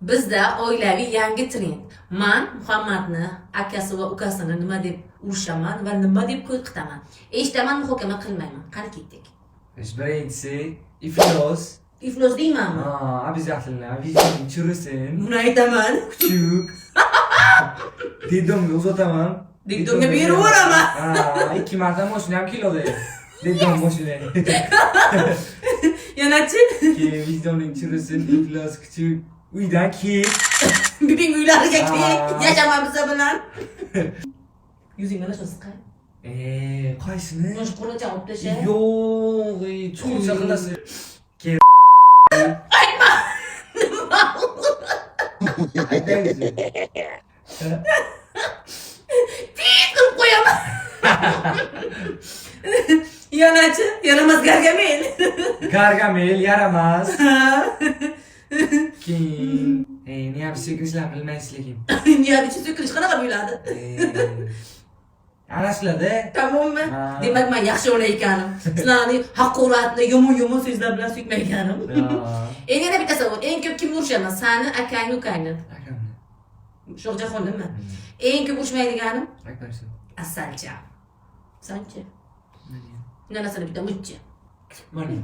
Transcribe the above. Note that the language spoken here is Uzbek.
Bizda oilaviy yangi trend. Men Muhammadni, akasi va ukasini nima deb urishaman va nima deb qo'rqitaman. Eshitaman, muhokama qilmayman. Qani ketdik. Birinchisi iflos. Iflos deymanmi? Обязательно. Vijdon chirisin. Buni aytaman. Kuchuk. Dedimga uzataman. Dedimga beraveraman. 2 marta mashina ham keladi. Dedim mashina. Yanachi? Keyin vijdoning chirisin, iflos kuchuk. Uydan ket. Bibing uylariga ket. Yashamabsa bilan. Yuzingga nima siqay? Qaysini? Yosh qo'licha olib tasha. Yo'q, chuqurcha qilasiz. Aytma. Nima? Aytaysiz. Tit qilib qo'yaman. Yanachi, yaramas Gargamel. Gargamel yaramas. Keyin, nima sekishlar bilmaysiz lekin. Niye bir şey sökülüş qanaqa bo'ladi? Araslarda. Tamommi? Demak, men yaxshi ona ekanim. Sizlarni haqoratli, yomon so'zlar bilan so'kmayganim. Yana bitta savol. Eng ko'p kimni urishaman? Sani, akangni, ukangni. Akamni. Sho'xjaxonnimi? Eng ko'p urishmaydiganim? Akbarsi. Asalcha. Sanchi? Nanasini bitta mutchi. Mana.